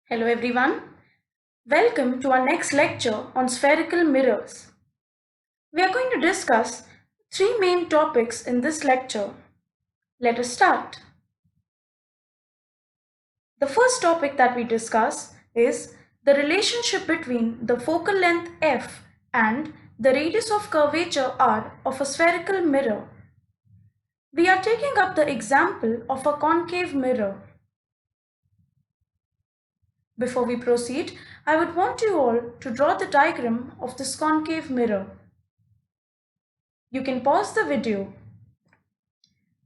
Hello everyone. Welcome to our next lecture on spherical mirrors. We are going to discuss three main topics in this lecture. Let us start. The first topic that we discuss is the relationship between the focal length f and the radius of curvature r of a spherical mirror. We are taking up the example of a concave mirror. Before we proceed, I would want you all to draw the diagram of this concave mirror. You can pause the video.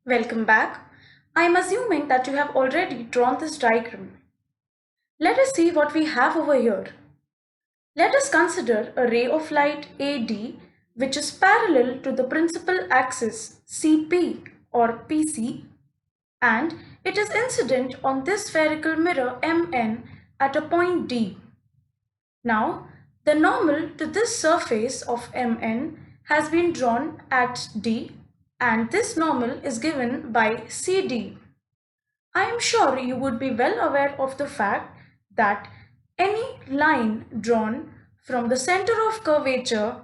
Welcome back. I am assuming that you have already drawn this diagram. Let us see what we have over here. Let us consider a ray of light AD which is parallel to the principal axis CP or PC, and it is incident on this spherical mirror MN at a point D. Now, the normal to this surface of MN has been drawn at D, and this normal is given by CD. I am sure you would be well aware of the fact that any line drawn from the center of curvature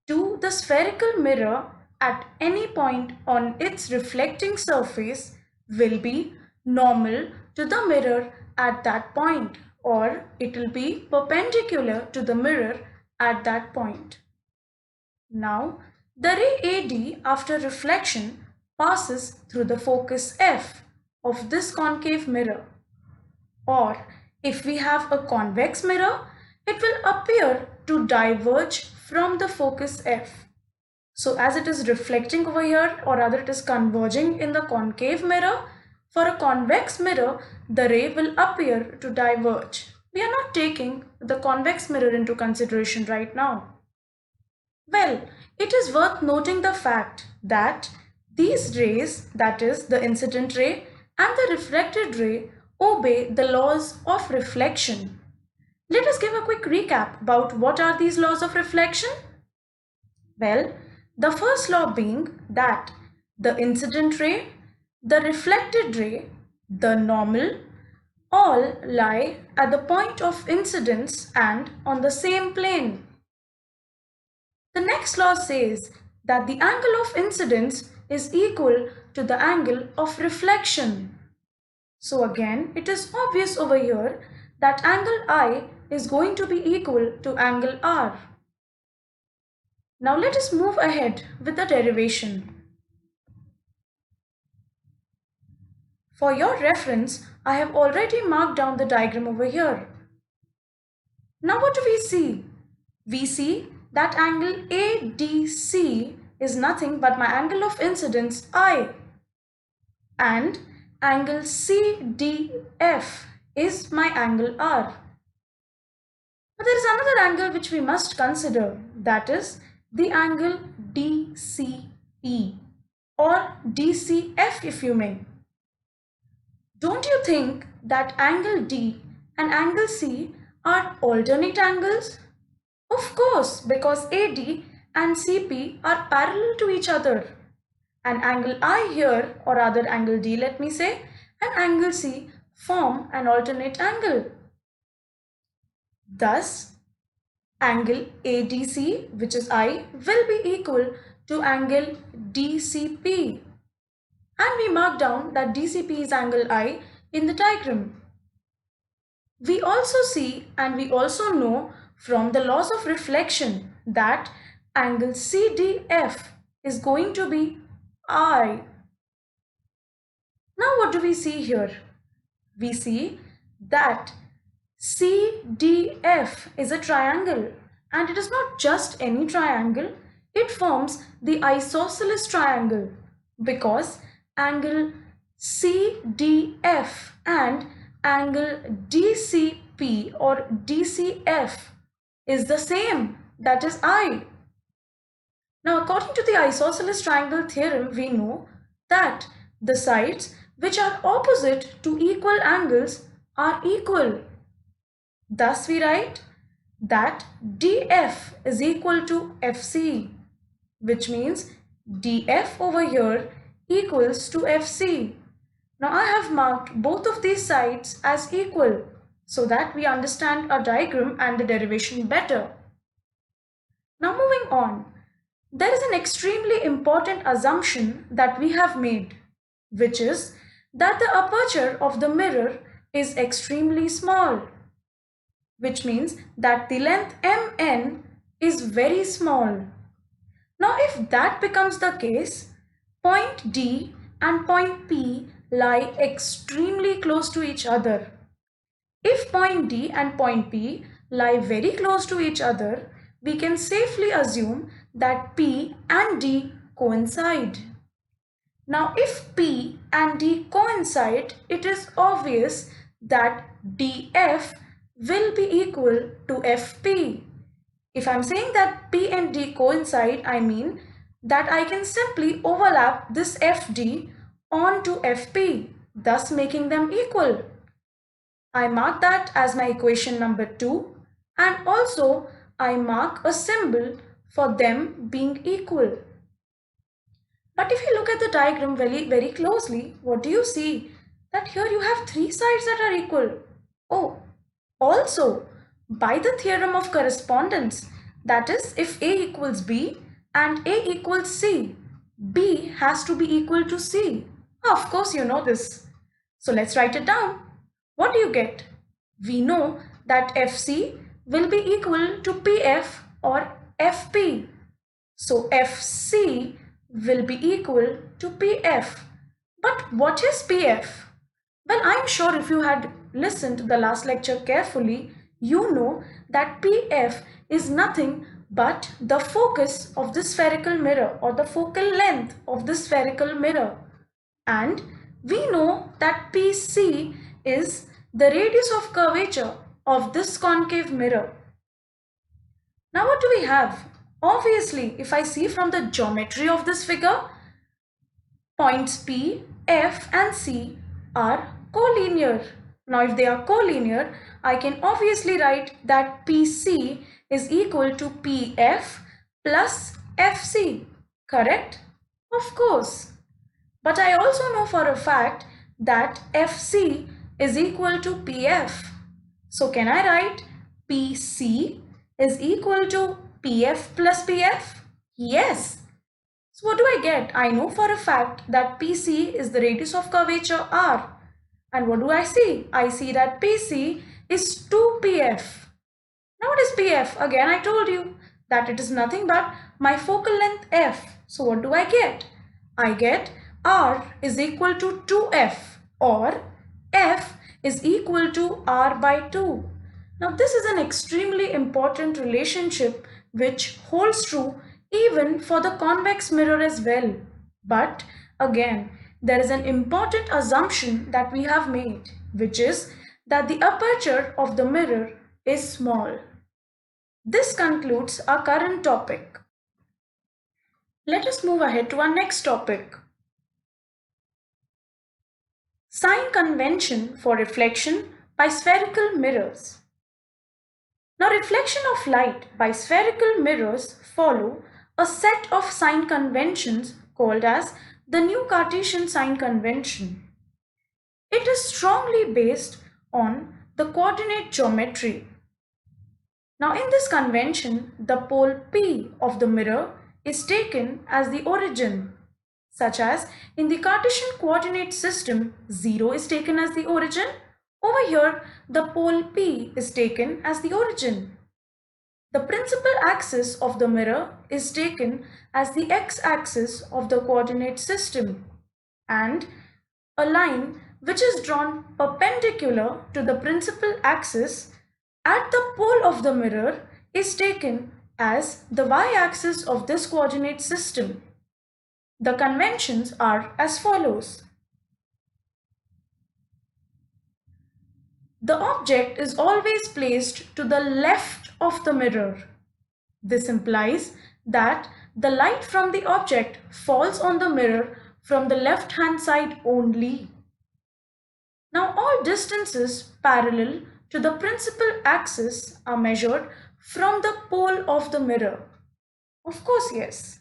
to the spherical mirror at any point on its reflecting surface will be normal to the mirror at that point, or it will be perpendicular to the mirror at that point. Now, the ray AD after reflection passes through the focus F of this concave mirror. Or if we have a convex mirror, it will appear to diverge from the focus F. So as it is reflecting over here, or rather it is converging in the concave mirror, for a convex mirror, the ray will appear to diverge. We are not taking the convex mirror into consideration right now. Well, it is worth noting the fact that these rays, that is the incident ray and the reflected ray, obey the laws of reflection. Let us give a quick recap about what are these laws of reflection. Well, the first law being that the incident ray, the reflected ray, the normal, all lie at the point of incidence and on the same plane. The next law says that the angle of incidence is equal to the angle of reflection. So again, it is obvious over here that angle I is going to be equal to angle R. Now let us move ahead with the derivation. For your reference, I have already marked down the diagram over here. Now what do we see? We see that angle ADC is nothing but my angle of incidence I, and angle CDF is my angle R. But there is another angle which we must consider, that is the angle DCP or DCF if you may. Don't you think that angle D and angle C are alternate angles? Of course, because AD and CP are parallel to each other. An angle I here, or rather angle D let me say, and angle C form an alternate angle. Thus, angle ADC, which is I, will be equal to angle DCP. And we mark down that DCP is angle I in the diagram. We also see and we also know from the laws of reflection that angle CDF is going to be I. Now what do we see here? We see that CDF is a triangle, and it is not just any triangle, it forms the isosceles triangle because angle CDF and angle DCP or DCF is the same, that is I. Now according to the isosceles triangle theorem, we know that the sides which are opposite to equal angles are equal. Thus we write that DF is equal to FC, which means DF over here equals to FC. Now I have marked both of these sides as equal. so that we understand our diagram and the derivation better. Now moving on, there is an extremely important assumption that we have made, which is that the aperture of the mirror is extremely small, which means that the length mn is very small. Now if that becomes the case, point D and point P lie extremely close to each other. If point D and point P lie very close to each other, we can safely assume that P and D coincide. Now if P and D coincide, it is obvious that DF will be equal to FP. If I'm saying that P and D coincide, I mean that I can simply overlap this FD onto FP, thus making them equal. I mark that as my equation number 2, and also I mark a symbol for them being equal. But if you look at the diagram very closely, what do you see? That here you have three sides that are equal. Oh, also, by the theorem of correspondence, that is, if A equals B and A equals C, B has to be equal to C. Of course, you know this. So let's write it down. What do you get? We know that FC will be equal to PF or FP. So FC will be equal to PF. But what is PF? Well, I'm sure if you had listened to the last lecture carefully, you know that PF is nothing but the focus of the spherical mirror or the focal length of the spherical mirror. And we know that PC is the radius of curvature of this concave mirror. Now what do we have? Obviously, if I see from the geometry of this figure, points P, F and C are collinear. Now if they are collinear, I can obviously write that PC is equal to PF plus FC, correct? Of course. But I also know for a fact that FC is equal to PF. So can I write PC is equal to PF plus PF? Yes. So what do I get? I know for a fact that PC is the radius of curvature R. And what do I see? I see that PC is 2PF. Now what is PF? Again I told you that it is nothing but my focal length F. So what do I get? I get R is equal to 2F or F is equal to R by 2. Now this is an extremely important relationship which holds true even for the convex mirror as well. But again, there is an important assumption that we have made, which is that the aperture of the mirror is small. This concludes our current topic. Let us move ahead to our next topic. Sign convention for reflection by spherical mirrors. Now, reflection of light by spherical mirrors follow a set of sign conventions called as the new Cartesian sign convention. It is strongly based on the coordinate geometry. Now, in this convention, the pole P of the mirror is taken as the origin, such as in the Cartesian coordinate system, 0 is taken as the origin. Over here, the pole P is taken as the origin. The principal axis of the mirror is taken as the x-axis of the coordinate system, and a line which is drawn perpendicular to the principal axis at the pole of the mirror is taken as the y-axis of this coordinate system. The conventions are as follows. The object is always placed to the left of the mirror. This implies that the light from the object falls on the mirror from the left hand side only. Now all distances parallel to the principal axis are measured from the pole of the mirror. Of course, yes.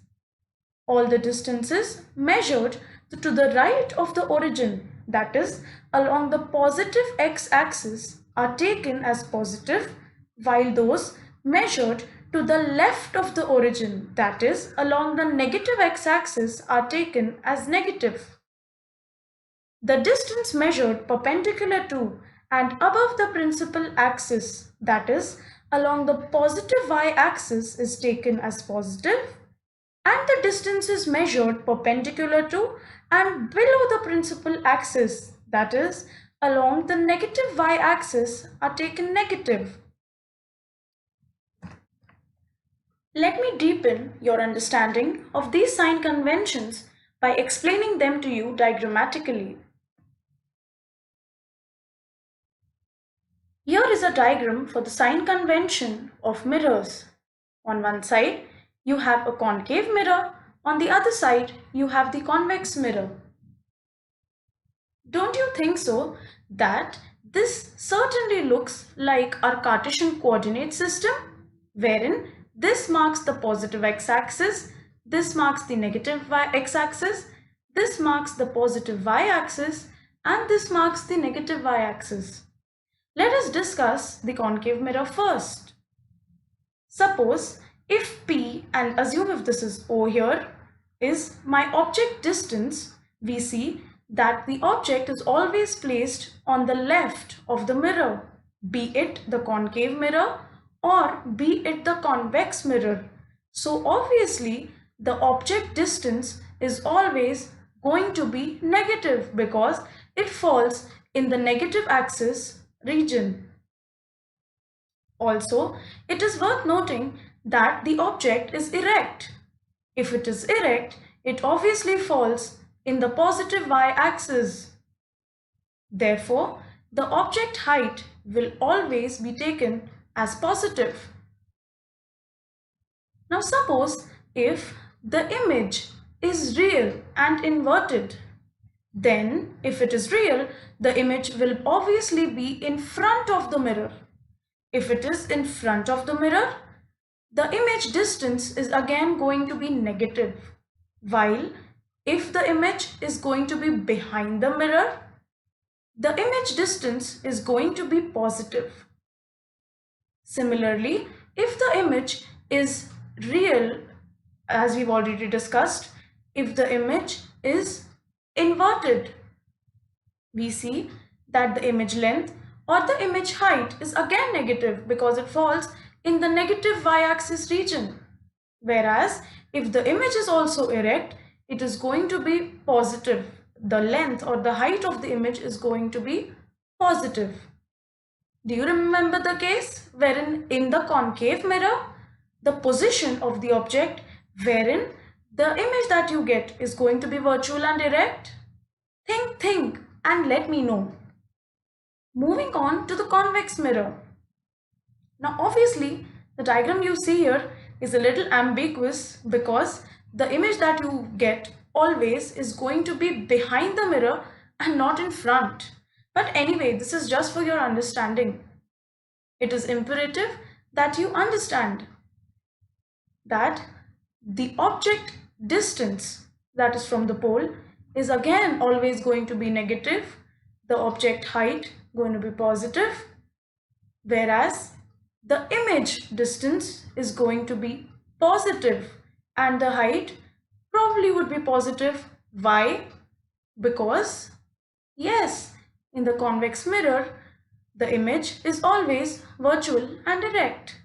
All the distances measured to the right of the origin, that is, along the positive x-axis, are taken as positive, while those measured to the left of the origin, that is, along the negative x-axis, are taken as negative. The distance measured perpendicular to and above the principal axis, that is, along the positive y-axis, is taken as positive, and the distances measured perpendicular to and below the principal axis, that is, along the negative y-axis, are taken negative. Let me deepen your understanding of these sign conventions by explaining them to you diagrammatically. Here is a diagram for the sign convention of mirrors. On one side, you have a concave mirror. On the other side, you have the convex mirror. Don't you think so that this certainly looks like our Cartesian coordinate system, wherein this marks the positive x-axis, this marks the negative x-axis, this marks the positive y-axis, and this marks the negative y-axis. Let us discuss the concave mirror first. Suppose if P, and assume if this is O here, is my object distance, we see that the object is always placed on the left of the mirror, be it the concave mirror or be it the convex mirror. So obviously the object distance is always going to be negative because it falls in the negative axis region. Also, it is worth noting that the object is erect. If it is erect, it obviously falls in the positive y-axis. Therefore, the object height will always be taken as positive. Now suppose if the image is real and inverted, then if it is real, the image will obviously be in front of the mirror. If it is in front of the mirror, the image distance is again going to be negative, while if the image is going to be behind the mirror, the image distance is going to be positive. Similarly, if the image is real, as we've already discussed, if the image is inverted, we see that the image length or the image height is again negative because it falls in the negative y-axis region. Whereas if the image is also erect, it is going to be positive. The length or the height of the image is going to be positive. Do you remember the case wherein in the concave mirror, the position of the object wherein the image that you get is going to be virtual and erect? Think and let me know. Moving on to the convex mirror. Now obviously the diagram you see here is a little ambiguous because the image that you get always is going to be behind the mirror and not in front. But anyway, this is just for your understanding. It is imperative that you understand that the object distance, that is from the pole, is again always going to be negative, the object height going to be positive, whereas the image distance is going to be positive and the height probably would be positive. Why? Because yes, in the convex mirror, the image is always virtual and erect.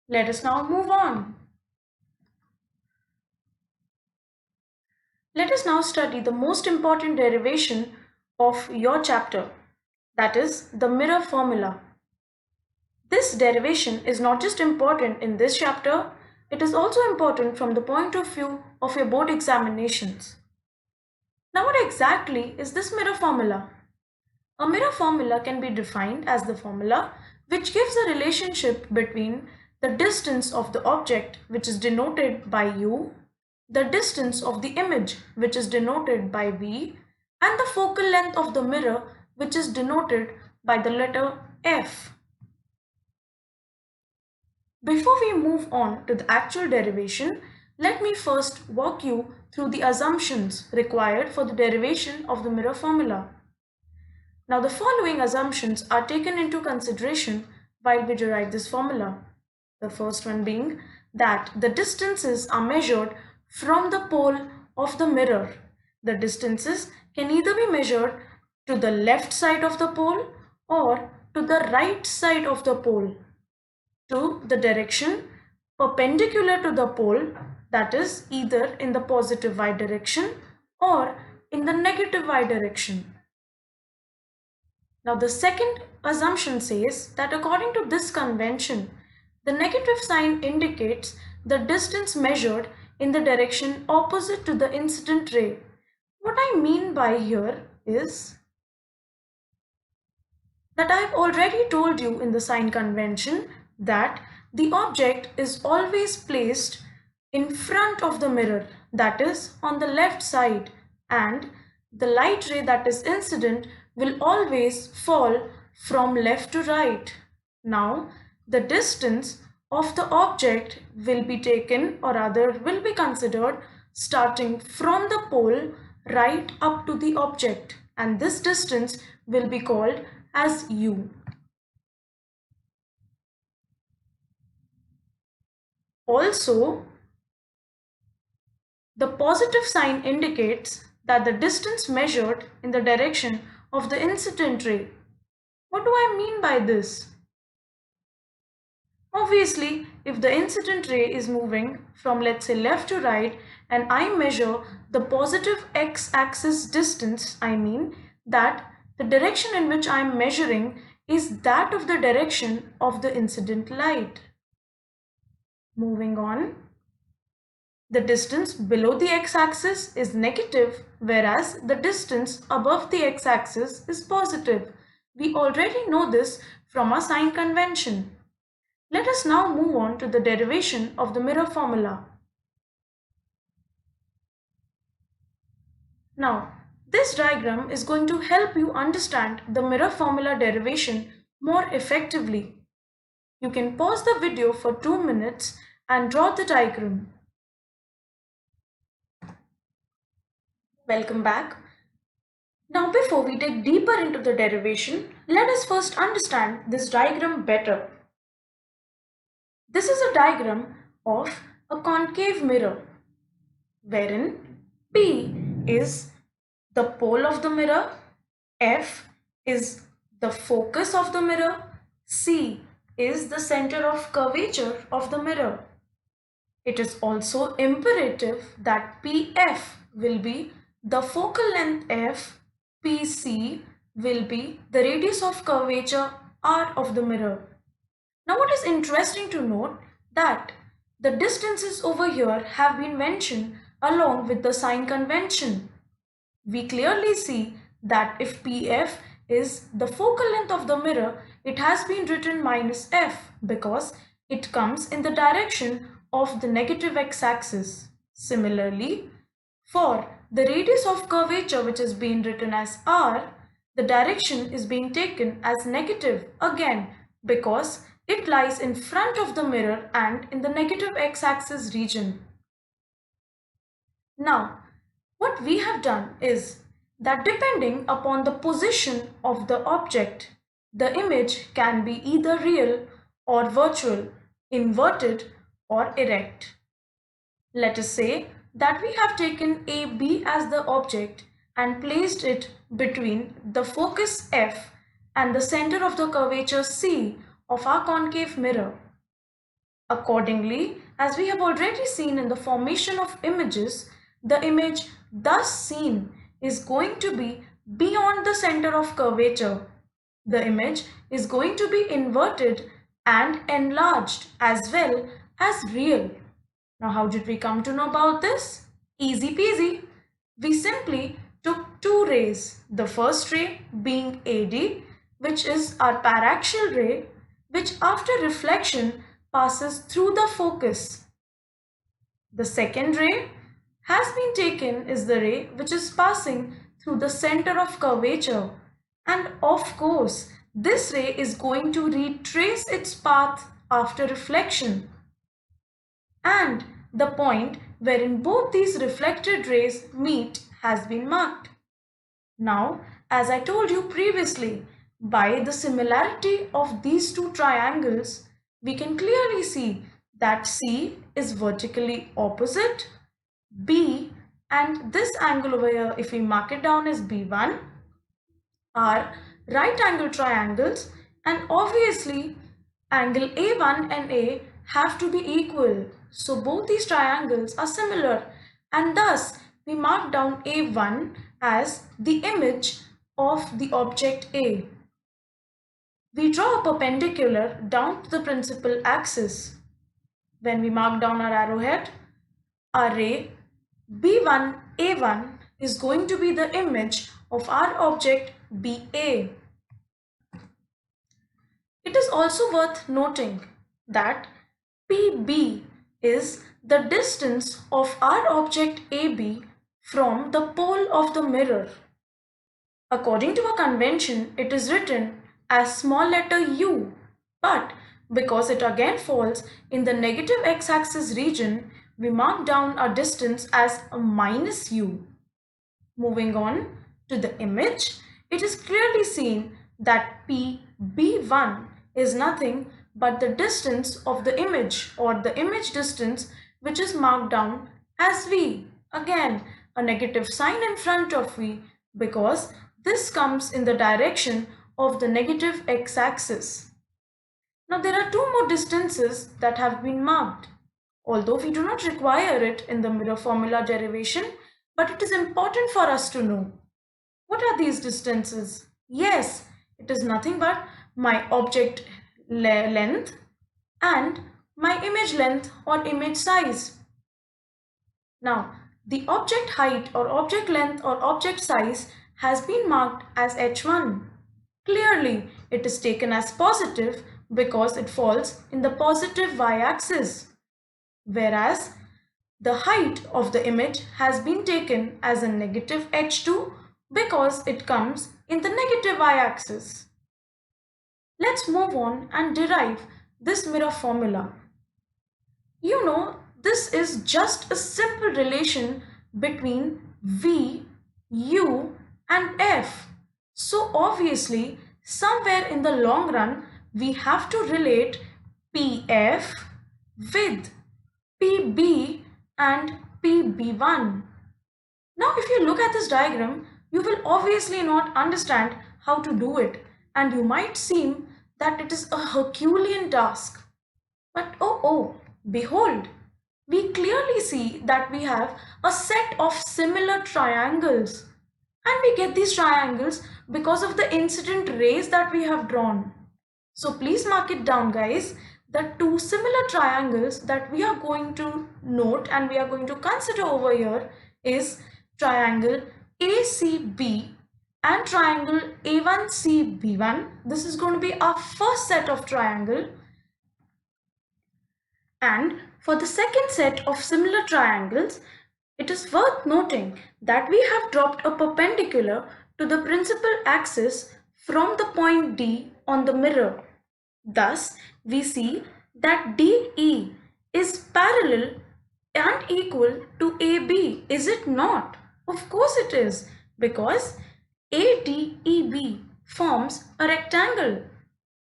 Let us now move on. Let us now study the most important derivation of your chapter, that is the mirror formula. This derivation is not just important in this chapter, it is also important from the point of view of your board examinations. Now what exactly is this mirror formula? A mirror formula can be defined as the formula which gives a relationship between the distance of the object, which is denoted by u, the distance of the image, which is denoted by v, and the focal length of the mirror, which is denoted by the letter f. Before we move on to the actual derivation, let me first walk you through the assumptions required for the derivation of the mirror formula. Now the following assumptions are taken into consideration while we derive this formula. The first one being that the distances are measured from the pole of the mirror. The distances can either be measured to the left side of the pole or to the right side of the pole, to the direction perpendicular to the pole, that is either in the positive y direction or in the negative y direction. Now the second assumption says that according to this convention, the negative sign indicates the distance measured in the direction opposite to the incident ray. What I mean by here is that I've already told you in the sign convention that the object is always placed in front of the mirror, that is on the left side, and the light ray that is incident will always fall from left to right. Now, the distance of the object will be taken, or rather will be considered, starting from the pole right up to the object, and this distance will be called as u. Also, the positive sign indicates that the distance measured in the direction of the incident ray. What do I mean by this? Obviously, if the incident ray is moving from, let's say, left to right, and I measure the positive x-axis distance, I mean that the direction in which I am measuring is that of the direction of the incident light. Moving on, the distance below the x-axis is negative, whereas the distance above the x-axis is positive. We already know this from our sign convention. Let us now move on to the derivation of the mirror formula. Now, this diagram is going to help you understand the mirror formula derivation more effectively. You can pause the video for 2 minutes and draw the diagram. Welcome back. Now, before we dig deeper into the derivation, let us first understand this diagram better. This is a diagram of a concave mirror, wherein P is the pole of the mirror, F is the focus of the mirror, C is the center of curvature of the mirror. It is also imperative that PF will be the focal length F, PC will be the radius of curvature R of the mirror. Now what is interesting to note that the distances over here have been mentioned along with the sign convention. We clearly see that if PF is the focal length of the mirror, it has been written minus F because it comes in the direction of the negative x-axis. Similarly, for the radius of curvature, which is being written as R, the direction is being taken as negative again because it lies in front of the mirror and in the negative x-axis region. Now, what we have done is that depending upon the position of the object, the image can be either real or virtual, inverted or erect. Let us say that we have taken AB as the object and placed it between the focus F and the center of the curvature C of our concave mirror. Accordingly, as we have already seen in the formation of images, the image thus seen is going to be beyond the center of curvature. The image is going to be inverted and enlarged as well as real. Now, how did we come to know about this? Easy peasy. We simply took two rays, the first ray being AD, which is our paraxial ray, which after reflection passes through the focus. The second ray has been taken is the ray which is passing through the center of curvature, and of course this ray is going to retrace its path after reflection, and the point wherein both these reflected rays meet has been marked. Now as I told you previously, by the similarity of these two triangles, we can clearly see that C is vertically opposite B, and this angle over here, if we mark it down as B1, are right angle triangles, and obviously angle A1 and A have to be equal. So both these triangles are similar, and thus we mark down A1 as the image of the object A. We draw a perpendicular down to the principal axis. When we mark down our arrowhead, our ray B1 A1 is going to be the image of our object BA. It is also worth noting that PB is the distance of our object AB from the pole of the mirror. According to a convention, it is written as small letter u, but because it again falls in the negative x-axis region, we mark down our distance as a minus u. Moving on to the image, it is clearly seen that PB1 is nothing but the distance of the image, or the image distance, which is marked down as V. Again, a negative sign in front of V because this comes in the direction of the negative x-axis. Now there are two more distances that have been marked. Although we do not require it in the mirror formula derivation, but it is important for us to know. What are these distances? Yes, it is nothing but my object length and my image length or image size. Now, the object height or object length or object size has been marked as h1. Clearly, it is taken as positive because it falls in the positive y-axis, whereas the height of the image has been taken as a negative h2 because it comes in the negative y-axis. Let's move on and derive this mirror formula. You know, this is just a simple relation between V, U and F. So obviously, somewhere in the long run, we have to relate PF with PB and PB1. Now, if you look at this diagram, you will obviously not understand how to do it, and you might seem that it is a Herculean task. But oh, behold, we clearly see that we have a set of similar triangles, and we get these triangles because of the incident rays that we have drawn. So please mark it down, guys. The two similar triangles that we are going to note and we are going to consider over here is triangle ACB and triangle A1CB1. This is going to be our first set of triangle. And for the second set of similar triangles, it is worth noting that we have dropped a perpendicular to the principal axis from the point D on the mirror. Thus, we see that DE is parallel and equal to AB, is it not? Of course it is, because ADEB forms a rectangle.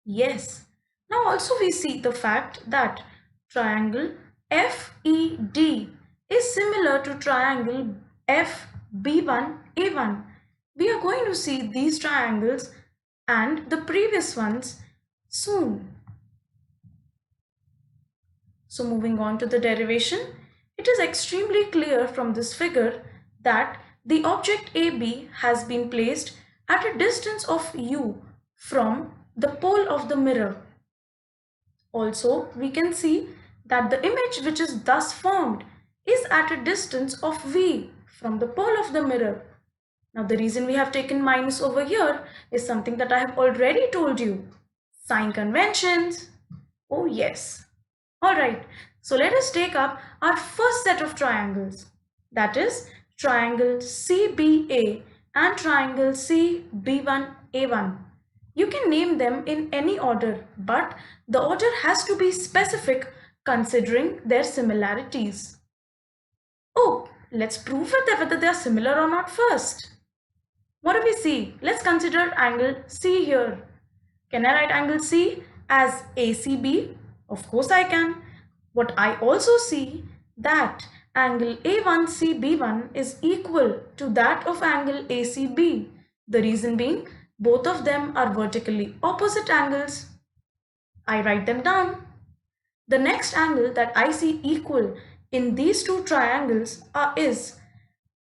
Yes. Now also we see the fact that triangle FED is similar to triangle FB1A1. We are going to see these triangles and the previous ones soon. So moving on to the derivation, it is extremely clear from this figure that the object AB has been placed at a distance of U from the pole of the mirror. Also, we can see that the image which is thus formed is at a distance of V from the pole of the mirror. Now, the reason we have taken minus over here is something that I have already told you. Sign conventions. Oh yes. Alright, so let us take up our first set of triangles. That is triangle CBA and triangle CB1A1. You can name them in any order, but the order has to be specific considering their similarities. Oh, let's prove whether they are similar or not first. What do we see? Let's consider angle C here. Can I write angle C as ACB? Of course I can. What I also see that angle A1CB1 is equal to that of angle ACB. The reason being both of them are vertically opposite angles. I write them down. The next angle that I see equal in these two triangles is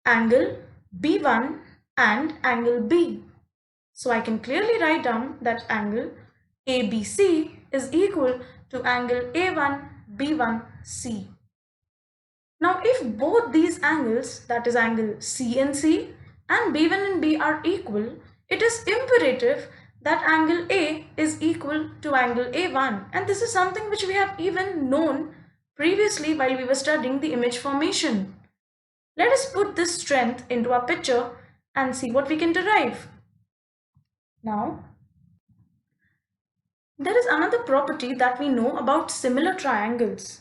angle B1 and angle B. So I can clearly write down that angle ABC is equal to angle A1B1C. Now if both these angles, that is angle C and C and B1 and B are equal, it is imperative that angle A is equal to angle A1, and this is something which we have even known previously while we were studying the image formation. Let us put this strength into our picture and see what we can derive. Now, there is another property that we know about similar triangles,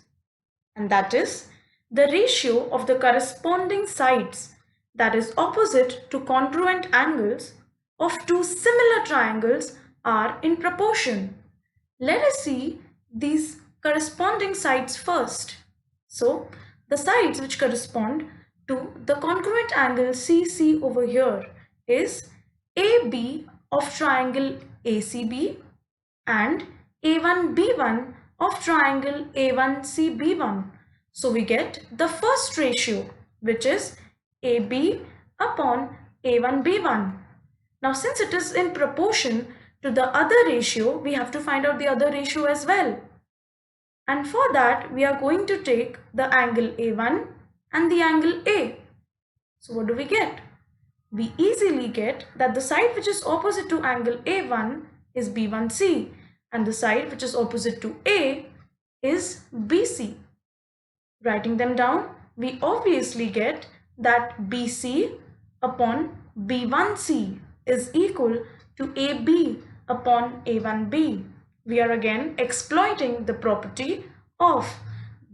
and that is the ratio of the corresponding sides, that is opposite to congruent angles of two similar triangles, are in proportion. Let us see these corresponding sides first. So the sides which correspond to the congruent angle CC over here is AB of triangle ACB and A1B1 of triangle A1CB1. So we get the first ratio, which is AB upon A1B1. Now since it is in proportion to the other ratio, we have to find out the other ratio as well. And for that, we are going to take the angle A1 and the angle A. So what do we get? We easily get that the side which is opposite to angle A1 is B1C and the side which is opposite to A is BC. Writing them down, we obviously get that BC upon B1C is equal to AB upon A1B. We are again exploiting the property of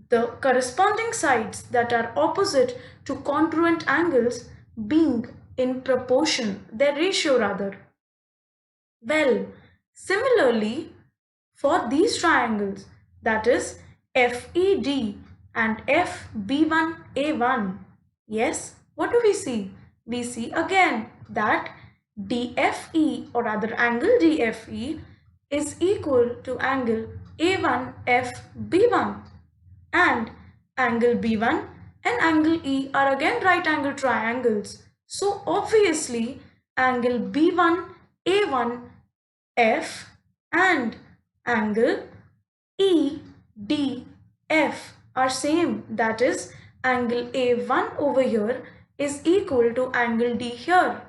the corresponding sides that are opposite to congruent angles being in proportion, their ratio rather. Well, similarly, for these triangles, that is FED and FB1A1, yes, what do we see? We see again that DFE, or rather angle DFE, is equal to angle A1FB1, and angle B1 and angle E are again right angle triangles. So obviously angle B1A1F and angle EDF are same, that is angle A1 over here is equal to angle D here.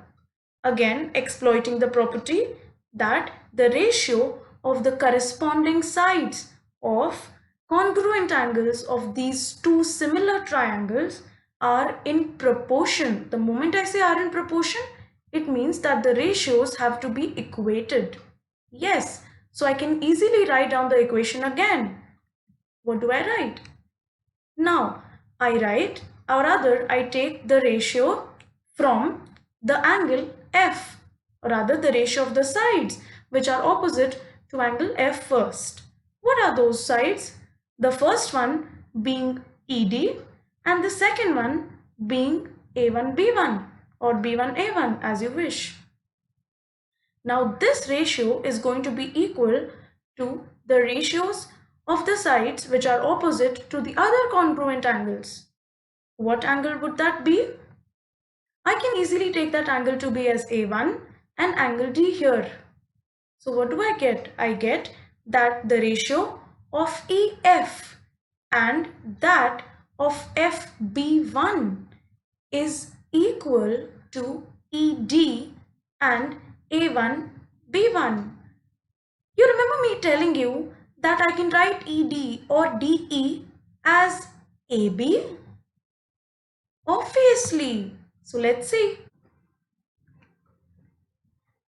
Again exploiting the property that the ratio of the corresponding sides of congruent angles of these two similar triangles are in proportion. The moment I say are in proportion, it means that the ratios have to be equated. Yes, so I can easily write down the equation again. What do I write? Now, I write, or rather I take the ratio from the angle F, or rather the ratio of the sides which are opposite to angle F first. What are those sides? The first one being ED and the second one being A1B1 or B1A1 as you wish. Now this ratio is going to be equal to the ratios of the sides which are opposite to the other congruent angles. What angle would that be? I can easily take that angle to be as A1 and angle D here. So what do I get? I get that the ratio of EF and that of FB1 is equal to ED and A1B1. You remember me telling you that I can write ED or DE as AB? Obviously. So let's see.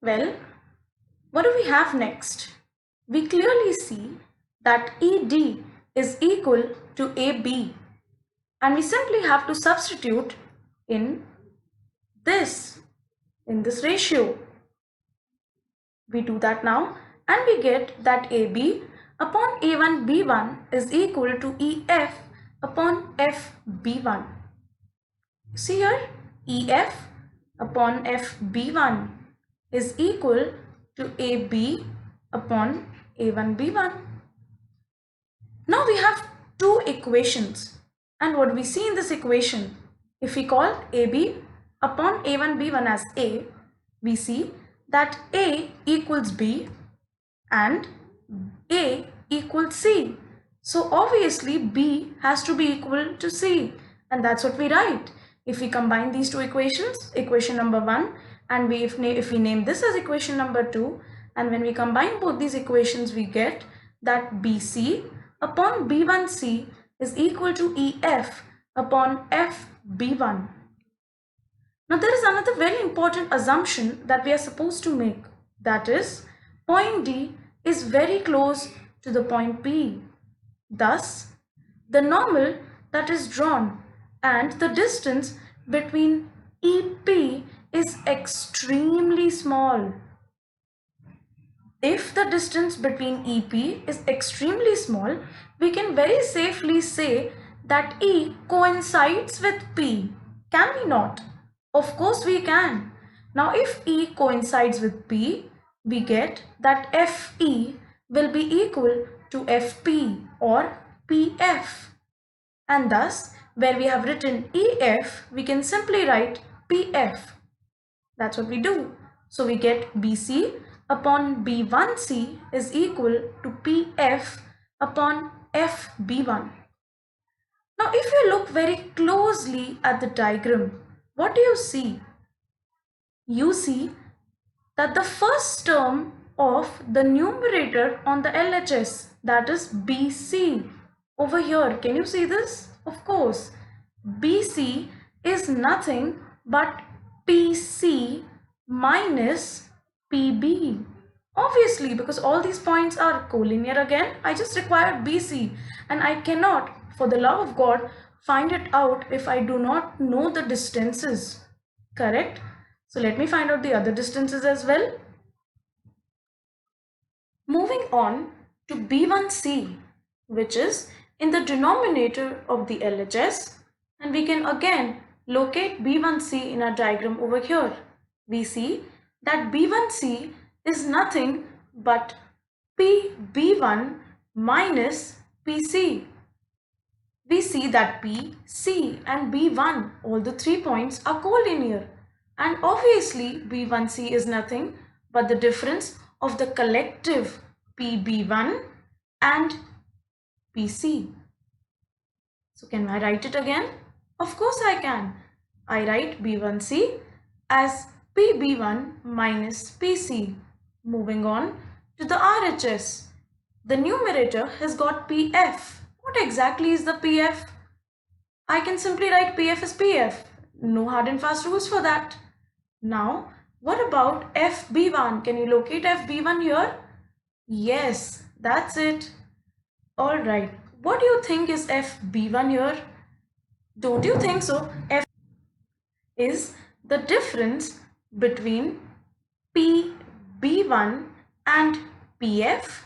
Well, what do we have next? We clearly see that ED is equal to AB, and we simply have to substitute in this. in this ratio. We do that now and we get that AB upon A1 B1 is equal to EF upon FB1. See here, EF upon FB1 is equal to AB upon A1 B1. Now we have two equations, and what we see in this equation, if we call AB upon A1 B1 as A, we see that A equals B and A equals C. So obviously B has to be equal to C, and that's what we write. If we combine these two equations, equation number 1, and if we name this as equation number 2, and when we combine both these equations, we get that BC upon B1C is equal to EF upon FB1. Now there is another very important assumption that we are supposed to make. That is, point D is very close to the point P. Thus, the normal that is drawn and the distance between EP is extremely small. If the distance between EP is extremely small, we can very safely say that E coincides with P. Can we not? Of course we can. Now if E coincides with P, we get that FE will be equal to FP or PF. And thus, where we have written EF, we can simply write PF. That's what we do. So we get BC upon B1C is equal to PF upon FB1. Now if you look very closely at the diagram, what do you see? You see that the first term of the numerator on the LHS, that is BC, over here, can you see this? Of course, BC is nothing but PC minus PB. Obviously, because all these points are collinear again, I just require BC, and I cannot, for the love of God, find it out if I do not know the distances. Correct? So let me find out the other distances as well. Moving on to B1C, which is in the denominator of the LHS, and we can again locate B1C in our diagram over here. We see that B1C is nothing but PB1 minus PC. We see that P, C and B1, all the 3 points are collinear, and obviously B1C is nothing but the difference of the collective PB1 and PC. So can I write it again? Of course I can. I write B1C as PB1 minus PC. Moving on to the RHS. The numerator has got PF. What exactly is the PF? I can simply write PF as PF. No hard and fast rules for that. Now, what about FB1? Can you locate FB1 here? Yes, that's it. Alright, what do you think is FB1 here? Don't you think so? F is the difference between PB1 and PF.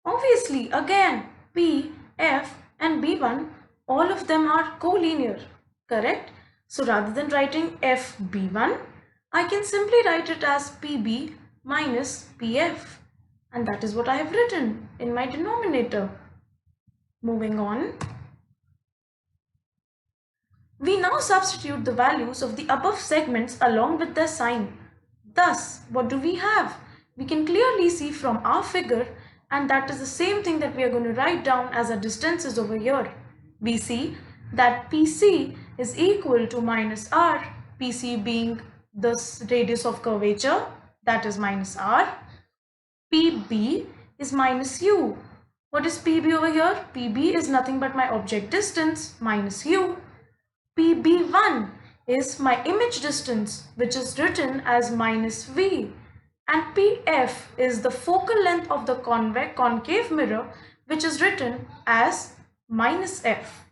Obviously, again, P, F and B1, all of them are collinear, correct? So rather than writing FB1, I can simply write it as PB minus PF. And that is what I have written in my denominator. Moving on. We now substitute the values of the above segments along with their sign. Thus, what do we have? We can clearly see from our figure, and that is the same thing that we are going to write down as our distances over here. We see that PC is equal to minus R, PC being the radius of curvature, that is minus R. PB is minus U. What is PB over here? PB is nothing but my object distance minus U. PB1 is my image distance, which is written as minus V. And PF is the focal length of the concave mirror, which is written as minus F.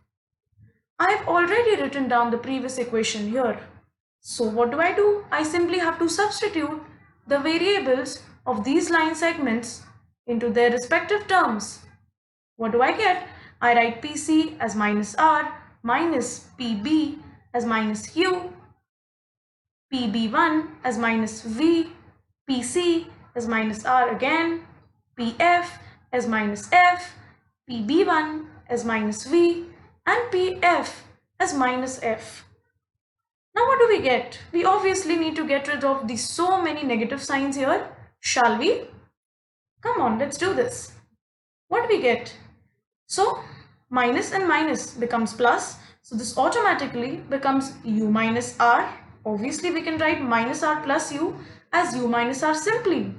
I have already written down the previous equation here. So what do? I simply have to substitute the variables of these line segments into their respective terms. What do I get? I write PC as minus R minus PB as minus Q, PB1 as minus V, PC as minus R again, PF as minus F, PB1 as minus V, and PF as minus F. Now what do we get? We obviously need to get rid of these so many negative signs here, shall we? Come on, let's do this. What do we get? So minus and minus becomes plus. So this automatically becomes u minus r. Obviously we can write minus r plus u as u minus r simply.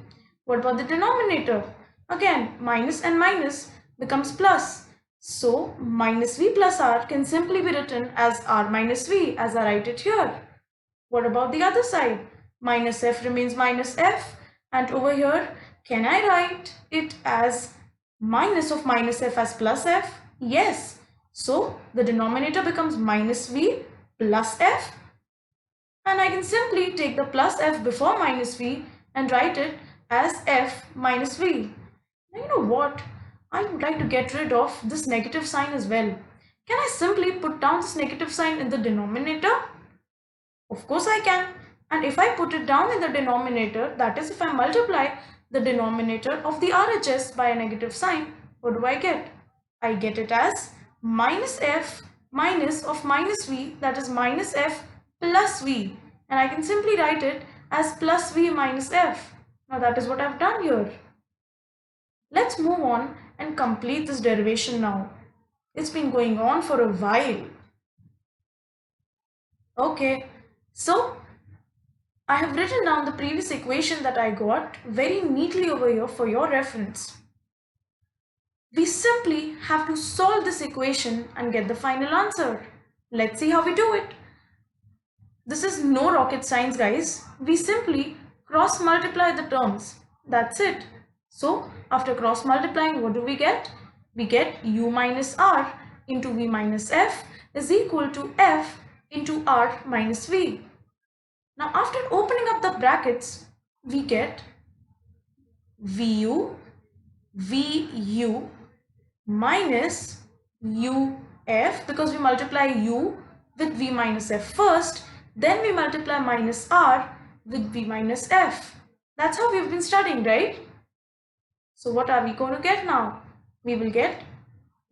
What about the denominator? Again, minus and minus becomes plus. So minus v plus r can simply be written as r minus v as I write it here. What about the other side? Minus f remains minus f, and over here, can I write it as minus of minus f as plus f? Yes. So the denominator becomes minus v plus f, and I can simply take the plus f before minus v and write it as f minus v. Now you know what? I would like to get rid of this negative sign as well. Can I simply put down this negative sign in the denominator? Of course I can. And if I put it down in the denominator, that is if I multiply the denominator of the RHS by a negative sign, what do I get? I get it as minus f minus of minus v, that is minus f plus v. And I can simply write it as plus v minus f. Now that is what I've done here. Let's move on and complete this derivation now. It's been going on for a while. Okay, so I have written down the previous equation that I got very neatly over here for your reference. We simply have to solve this equation and get the final answer. Let's see how we do it. This is no rocket science, guys. We simply cross multiply the terms. That's it. So after cross multiplying, what do we get? We get u minus r into v minus f is equal to f into r minus v. Now after opening up the brackets, we get VU minus UF, because we multiply U with V minus F first, then we multiply minus R with V minus F. That's how we've been studying, right? So what are we going to get now? We will get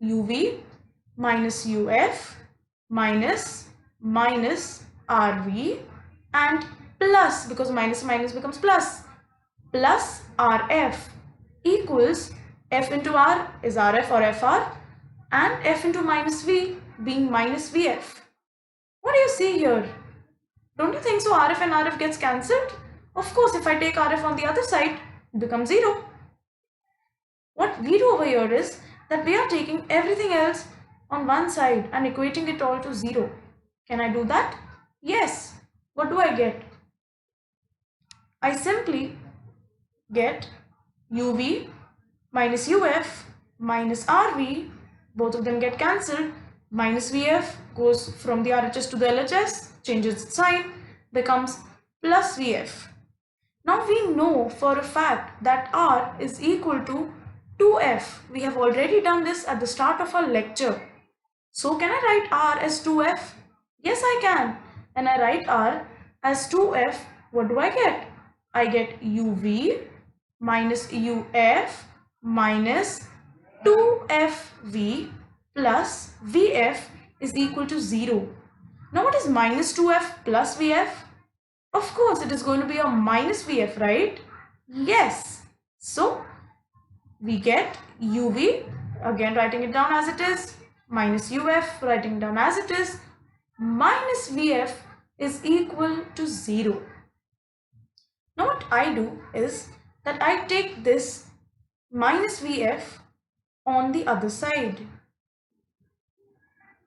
UV minus UF minus RV and plus, because minus minus becomes plus RF equals F into R is RF or FR and F into minus V being minus VF. What do you see here? Don't you think so RF and RF gets cancelled? Of course, if I take RF on the other side, it becomes 0. What we do over here is that we are taking everything else on one side and equating it all to 0. Can I do that? Yes. What do I get? I simply get UV minus UF minus RV, both of them get cancelled, minus VF goes from the RHS to the LHS, changes its sign, becomes plus VF. Now we know for a fact that R is equal to 2F. We have already done this at the start of our lecture. So can I write R as 2F? Yes, I can. And I write R as 2F. What do I get? I get UV minus UF minus 2FV plus VF is equal to 0. Now what is minus 2F plus VF? Of course, it is going to be a minus VF, right? Yes. So we get UV, again writing it down as it is, minus UF, writing it down as it is, minus VF is equal to 0. Now what I do is that I take this minus VF on the other side.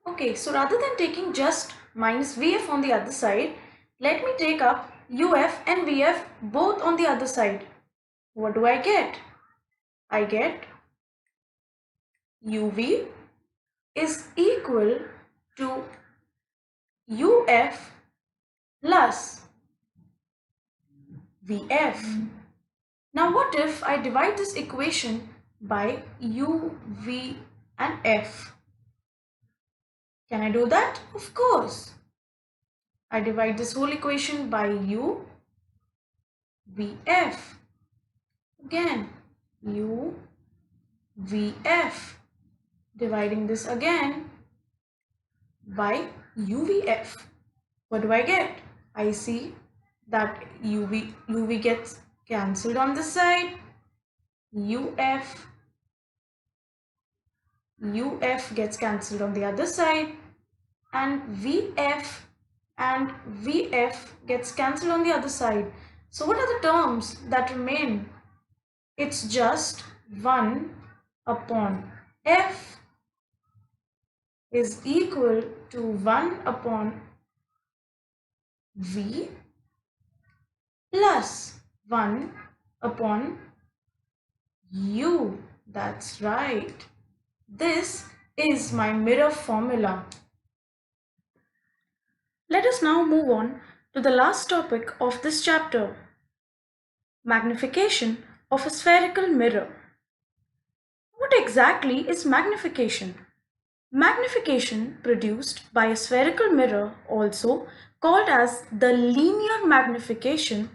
Okay, so rather than taking just minus VF on the other side, let me take up UF and VF both on the other side. What do I get? I get UV is equal to UF plus VF. Now what if I divide this equation by U, V and F? Can I do that? Of course. I divide this whole equation by U, V, F. Again, U, V, F. Dividing this again by UVF. What do I get? I see that UV gets cancelled on this side. UF gets cancelled on the other side. And VF gets cancelled on the other side. So what are the terms that remain? It's just 1 upon F is equal to 1 upon V plus 1 upon U. That's right. This is my mirror formula. Let us now move on to the last topic of this chapter, magnification of a spherical mirror. What exactly is magnification? Magnification produced by a spherical mirror, also called as the linear magnification,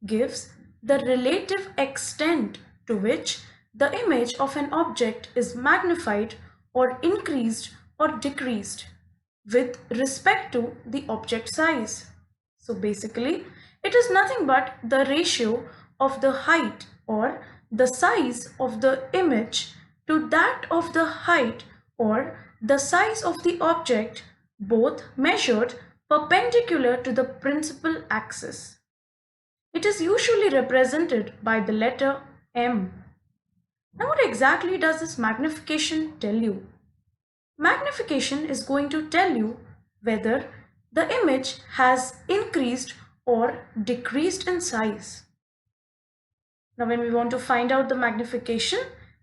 gives the relative extent to which the image of an object is magnified or increased or decreased with respect to the object size. So basically, it is nothing but the ratio of the height or the size of the image to that of the height or the size of the object, both measured perpendicular to the principal axis. It is usually represented by the letter M. Now what exactly does this magnification tell you? Magnification is going to tell you whether the image has increased or decreased in size. Now when we want to find out the magnification,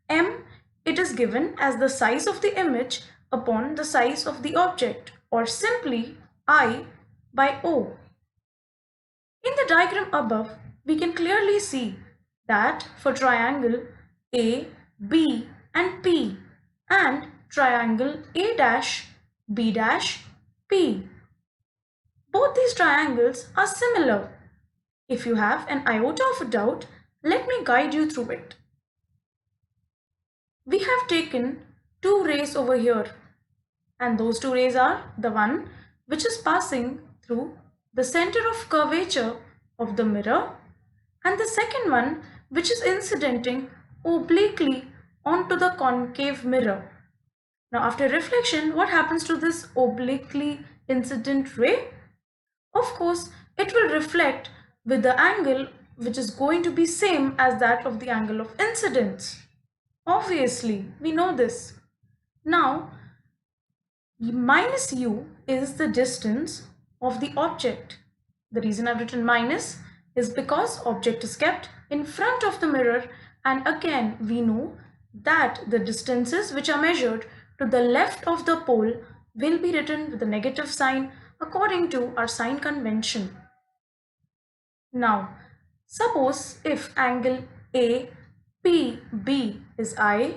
M, it is given as the size of the image upon the size of the object, or simply I by O. In the diagram above, we can clearly see that for triangle A, B and P and triangle A dash, B dash, P, both these triangles are similar. If you have an iota of a doubt, let me guide you through it. We have taken two rays over here, and those two rays are the one which is passing through the center of curvature of the mirror, and the second one which is incidenting obliquely onto the concave mirror. Now after reflection, what happens to this obliquely incident ray? Of course, it will reflect with the angle which is going to be same as that of the angle of incidence. Obviously, we know this. Now, minus u is the distance of the object. The reason I've written minus is because object is kept in front of the mirror, and again we know that the distances which are measured to the left of the pole will be written with a negative sign according to our sign convention. Now, suppose if angle APB is I,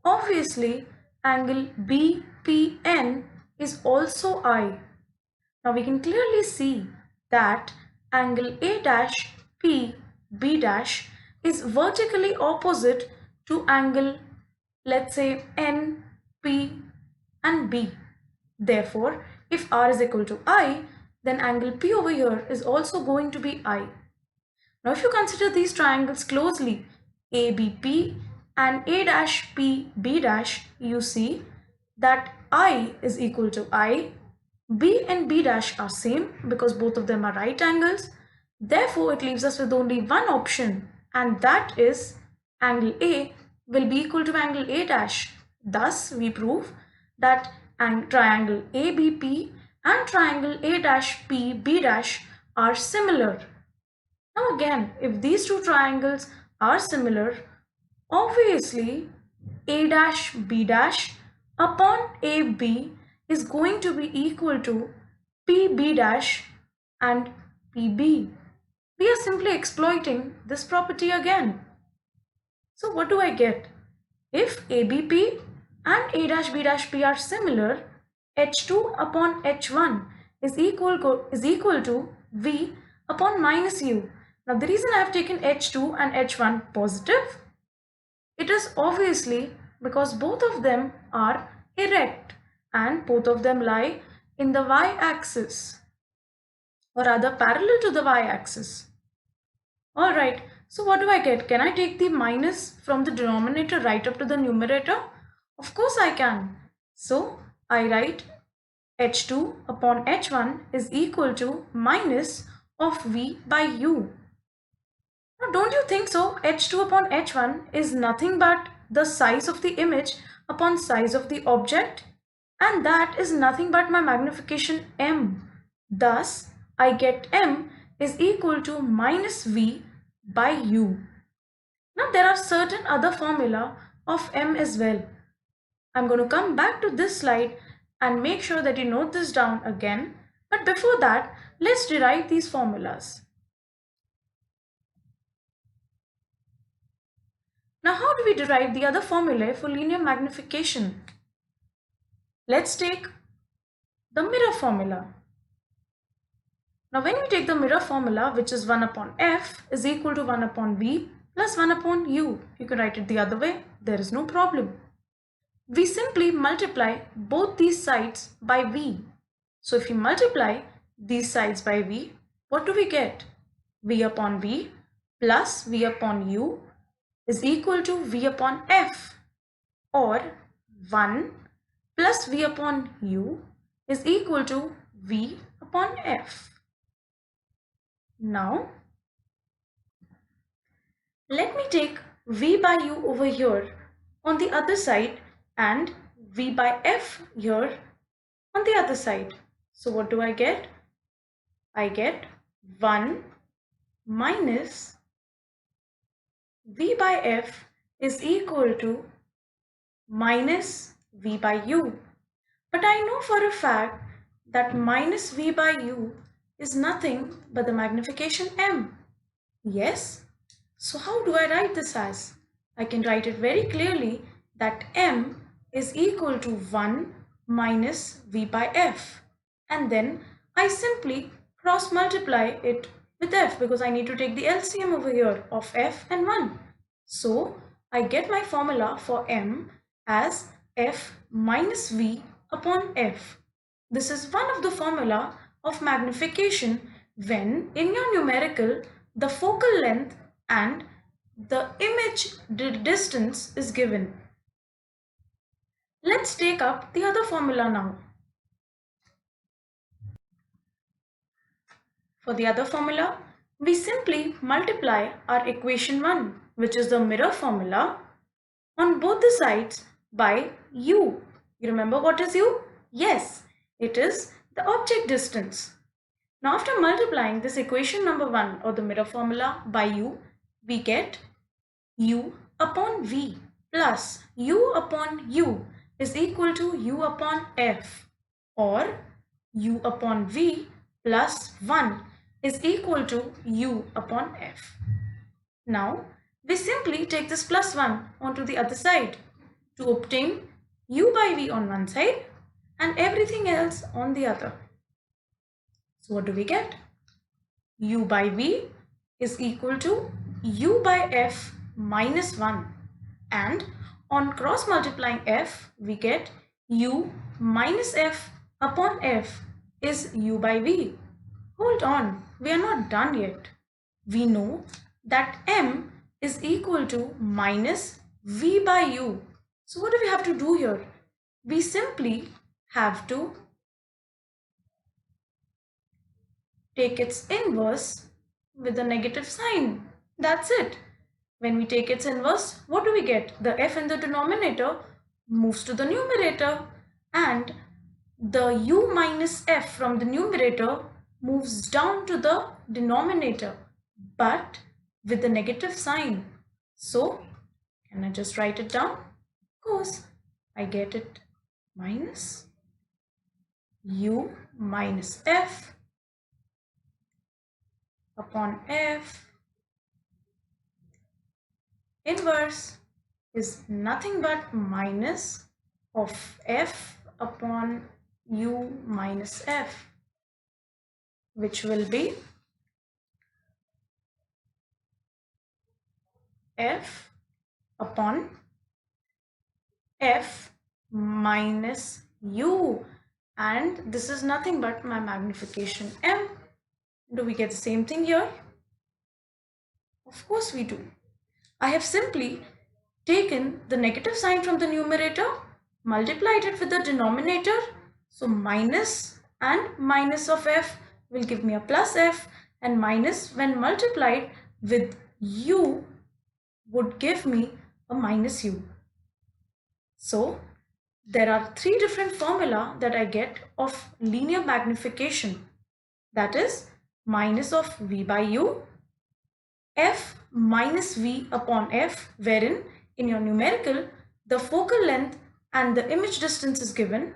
obviously angle BPN is also I. Now we can clearly see that angle A dash P B dash is vertically opposite to angle, let's say, N, P and B. Therefore, if R is equal to I, then angle P over here is also going to be I. Now if you consider these triangles closely, ABP and A dash P B dash, you see that I is equal to I, B and B dash are same because both of them are right angles. Therefore, it leaves us with only one option, and that is angle A will be equal to angle A dash. Thus, we prove that triangle ABP and triangle A dash P B dash are similar. Now again, if these two triangles are similar, obviously A dash B dash upon AB is going to be equal to PB dash, and PB. We are simply exploiting this property again. So what do I get? If ABP and A dash B dash P are similar, H2 upon H1 is equal to V upon minus U. Now the reason I have taken H2 and H1 positive, it is obviously because both of them are erect and both of them lie in the y-axis, or rather parallel to the y-axis. Alright, so what do I get? Can I take the minus from the denominator right up to the numerator? Of course I can. So I write H2 upon H1 is equal to minus of V by U. Now don't you think so? H2 upon H1 is nothing but the size of the image upon size of the object, and that is nothing but my magnification M. Thus I get M is equal to minus V by U. Now there are certain other formula of M as well. I'm going to come back to this slide and make sure that you note this down again. But before that, let's derive these formulas. Now how do we derive the other formulae for linear magnification? Let's take the mirror formula. Now when we take the mirror formula, which is 1 upon f is equal to 1 upon v plus 1 upon u. You can write it the other way, there is no problem. We simply multiply both these sides by v. So if you multiply these sides by v, what do we get? V upon v plus v upon u is equal to v upon f, or 1 plus v upon u is equal to v upon f. Now let me take v by u over here on the other side and v by f here on the other side. So what do I get? I get 1 minus v by f is equal to minus v by u. But I know for a fact that minus v by u is nothing but the magnification M. Yes? So how do I write this as? I can write it very clearly that M is equal to 1 minus v by f. And then I simply cross multiply it with f because I need to take the LCM over here of f and 1. So I get my formula for M as f minus v upon f. This is one of the formula of magnification when in your numerical the focal length and the image distance is given. Let's take up the other formula now. For the other formula, we simply multiply our equation 1, which is the mirror formula, on both the sides by u. You remember what is u? Yes, it is the object distance. Now after multiplying this equation number 1 or the mirror formula by u, we get u upon v plus u upon u is equal to u upon f, or u upon v plus 1 is equal to u upon f. Now we simply take this plus 1 onto the other side to obtain u by v on one side and everything else on the other. So what do we get? U by v is equal to u by f minus 1, and on cross multiplying f we get u minus f upon f is u by v. Hold on, we are not done yet. We know that m is equal to minus v by u. So what do we have to do here? We simply have to take its inverse with a negative sign. That's it. When we take its inverse, what do we get? The f in the denominator moves to the numerator, and the u minus f from the numerator moves down to the denominator, but with the negative sign. So, can I just write it down? Of course, I get it minus u minus f upon F inverse is nothing but minus of F upon U minus F, which will be F upon F minus U, and this is nothing but my magnification M. Do we get the same thing here? Of course we do. I have simply taken the negative sign from the numerator, multiplied it with the denominator, so minus and minus of F will give me a plus F, and minus when multiplied with U would give me a minus U. So there are three different formula that I get of linear magnification, that is minus of V by U, F minus V upon F, wherein in your numerical the focal length and the image distance is given,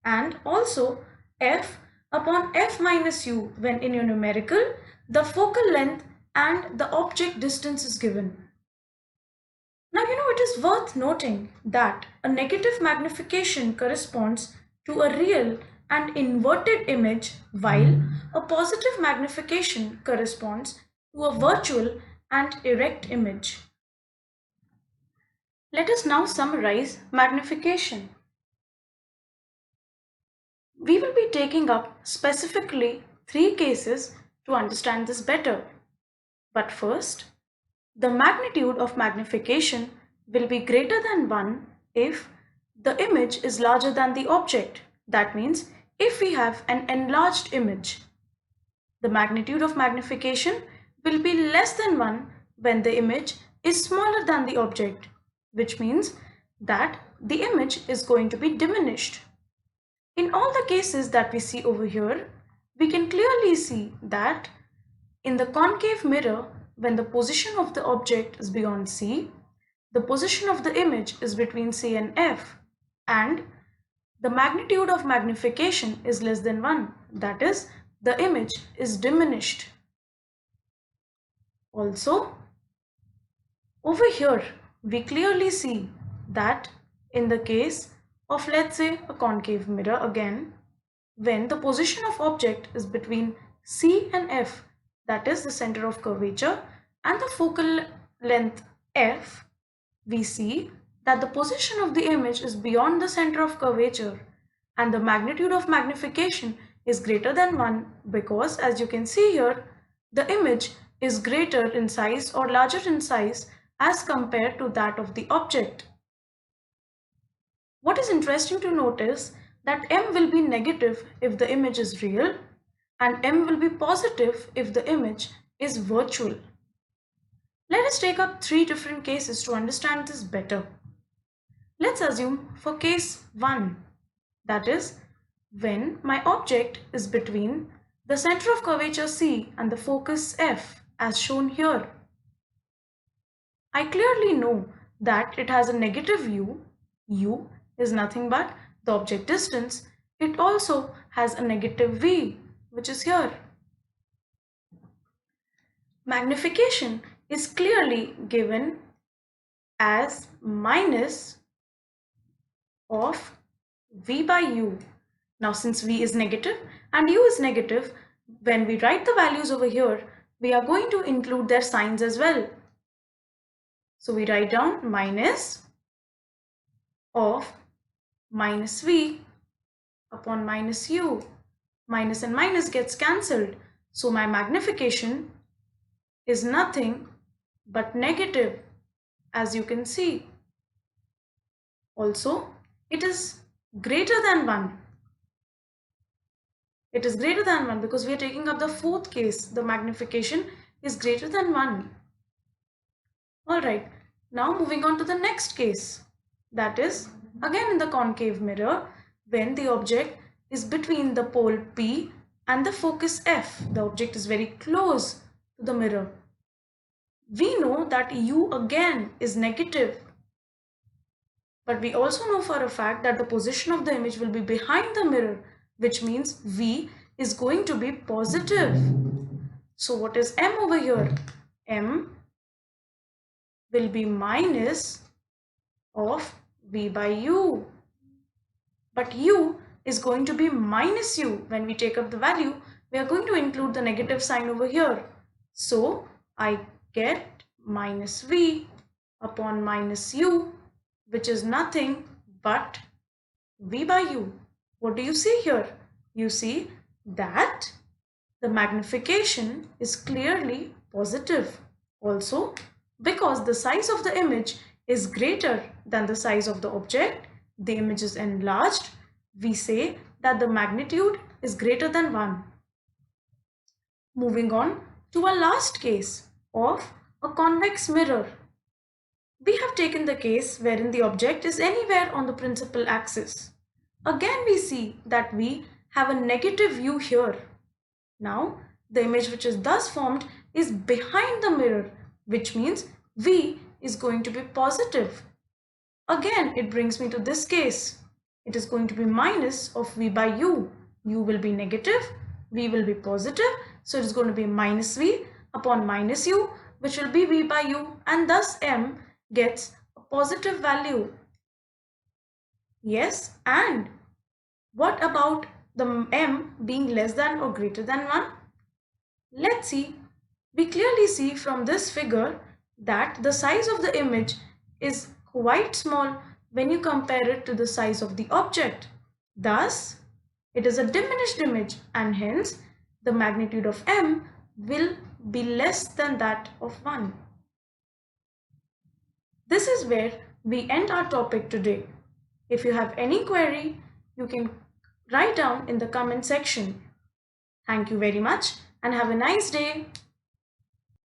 and also F upon F minus U when in your numerical the focal length and the object distance is given. Now, it is worth noting that a negative magnification corresponds to a real and inverted image, while a positive magnification corresponds to a virtual and erect image. Let us now summarize magnification. We will be taking up specifically three cases to understand this better. But first, the magnitude of magnification will be greater than 1 if the image is larger than the object. That means if we have an enlarged image. The magnitude of magnification will be less than 1 when the image is smaller than the object, which means that the image is going to be diminished. In all the cases that we see over here, we can clearly see that in the concave mirror, when the position of the object is beyond C, the position of the image is between C and F, and the magnitude of magnification is less than 1. That is, the image is diminished. Also, over here, we clearly see that in the case of, let's say, a concave mirror again, when the position of object is between C and F, that is the center of curvature, and the focal length F, we see that the position of the image is beyond the center of curvature and the magnitude of magnification is greater than 1 because, as you can see here, the image is greater in size or larger in size as compared to that of the object. What is interesting to notice that M will be negative if the image is real and M will be positive if the image is virtual. Let us take up three different cases to understand this better. Let's assume for case 1, that is when my object is between the center of curvature C and the focus F as shown here. I clearly know that it has a negative U is nothing but the object distance. It also has a negative V, which is here. Magnification is clearly given as minus of V by U. Now, since V is negative and U is negative, when we write the values over here, we are going to include their signs as well. So we write down minus of minus V upon minus U. Minus and minus gets cancelled. So my magnification is nothing but negative, as you can see. Also, it is greater than 1. It is greater than 1 because we are taking up the fourth case. The magnification is greater than 1. Alright, now moving on to the next case. That is, again in the concave mirror, when the object is between the pole P and the focus F. The object is very close to the mirror. We know that U again is negative. But we also know for a fact that the position of the image will be behind the mirror, which means V is going to be positive. So what is m over here? M will be minus of v by u. But u is going to be minus u. When we take up the value, we are going to include the negative sign over here. So I get minus v upon minus u, which is nothing but v by u. What do you see here? You see that the magnification is clearly positive. Also, because the size of the image is greater than the size of the object, the image is enlarged, we say that the magnitude is greater than 1. Moving on to our last case of a convex mirror. We have taken the case wherein the object is anywhere on the principal axis. Again we see that we have a negative view here. Now the image which is thus formed is behind the mirror, which means V is going to be positive. Again it brings me to this case. It is going to be minus of V by U. U will be negative, V will be positive, so it is going to be minus V upon minus U, which will be V by U, and thus M gets a positive value. Yes, and what about the M being less than or greater than 1? Let's see. We clearly see from this figure that the size of the image is quite small when you compare it to the size of the object. Thus, it is a diminished image and hence the magnitude of M will be less than that of 1. This is where we end our topic today. If you have any query, you can write down in the comment section. Thank you very much and have a nice day.